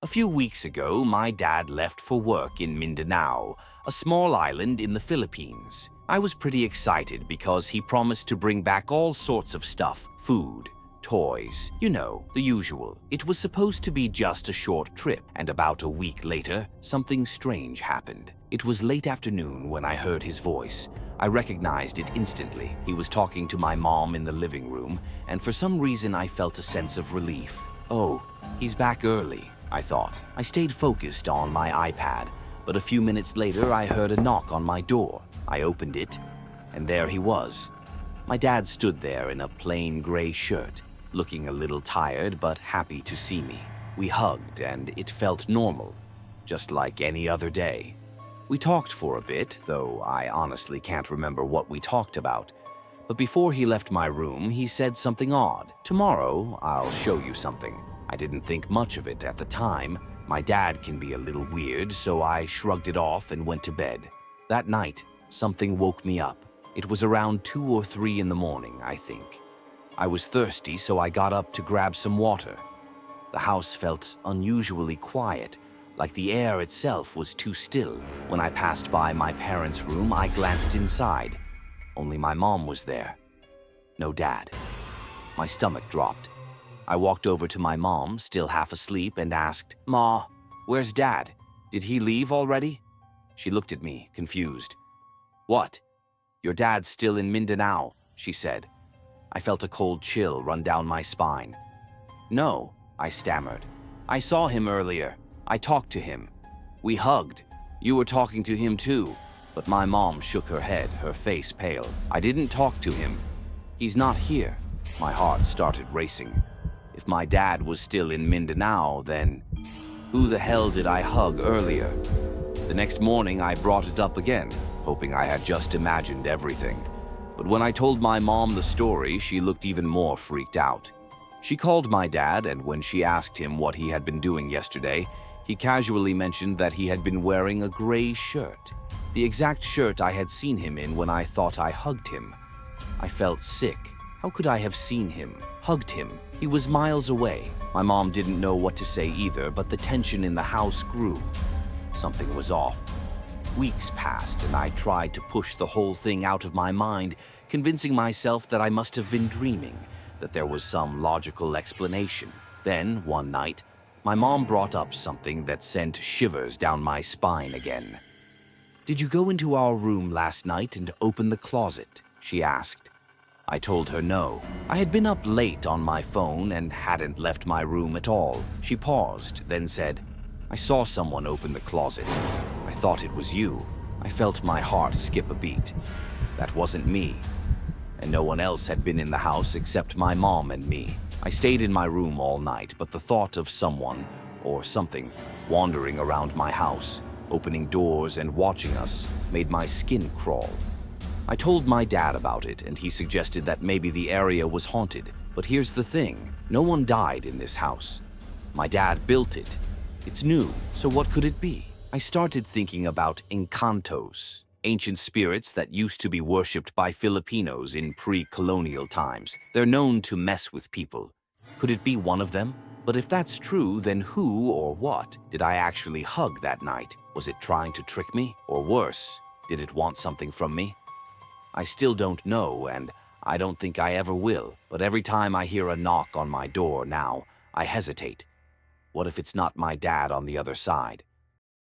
A few weeks ago, my dad left for work in Mindanao, a small island in the Philippines. I was pretty excited because he promised to bring back all sorts of stuff, food, toys, the usual. It was supposed to be just a short trip, and about a week later, something strange happened. It was late afternoon when I heard his voice. I recognized it instantly. He was talking to my mom in the living room, and for some reason I felt a sense of relief. Oh, he's back early, I thought. I stayed focused on my iPad, but a few minutes later I heard a knock on my door. I opened it, and there he was. My dad stood there in a plain gray shirt, looking a little tired but happy to see me. We hugged, and it felt normal, just like any other day. We talked for a bit, though I honestly can't remember what we talked about. But before he left my room, he said something odd. "Tomorrow, I'll show you something." I didn't think much of it at the time. My dad can be a little weird, so I shrugged it off and went to bed. That night, something woke me up. It was around 2 or 3 in the morning, I think. I was thirsty, so I got up to grab some water. The house felt unusually quiet, like the air itself was too still. When I passed by my parents' room, I glanced inside. Only my mom was there. No dad. My stomach dropped. I walked over to my mom, still half asleep, and asked, "Ma, where's Dad? Did he leave already?" She looked at me, confused. "What? Your dad's still in Mindanao," she said. I felt a cold chill run down my spine. "No," I stammered. "I saw him earlier. I talked to him. We hugged. You were talking to him too." But my mom shook her head, her face pale. "I didn't talk to him. He's not here." My heart started racing. If my dad was still in Mindanao, then who the hell did I hug earlier? The next morning, I brought it up again, hoping I had just imagined everything. But when I told my mom the story, she looked even more freaked out. She called my dad, and when she asked him what he had been doing yesterday, he casually mentioned that he had been wearing a gray shirt, the exact shirt I had seen him in when I thought I hugged him. I felt sick. How could I have seen him, hugged him? He was miles away. My mom didn't know what to say either, but the tension in the house grew. Something was off. Weeks passed, and I tried to push the whole thing out of my mind, convincing myself that I must have been dreaming, that there was some logical explanation. Then, one night, my mom brought up something that sent shivers down my spine again. "Did you go into our room last night and open the closet?" she asked. I told her no. I had been up late on my phone and hadn't left my room at all. She paused, then said, "I saw someone open the closet. I thought it was you." I felt my heart skip a beat. That wasn't me. And no one else had been in the house except my mom and me. I stayed in my room all night, but the thought of someone, or something, wandering around my house, opening doors and watching us, made my skin crawl. I told my dad about it, and he suggested that maybe the area was haunted. But here's the thing, no one died in this house. My dad built it. It's new, so what could it be? I started thinking about Engkantos, ancient spirits that used to be worshipped by Filipinos in pre-colonial times. They're known to mess with people. Could it be one of them? But if that's true, then who or what did I actually hug that night? Was it trying to trick me? Or worse, did it want something from me? I still don't know, and I don't think I ever will. But every time I hear a knock on my door now, I hesitate. What if it's not my dad on the other side?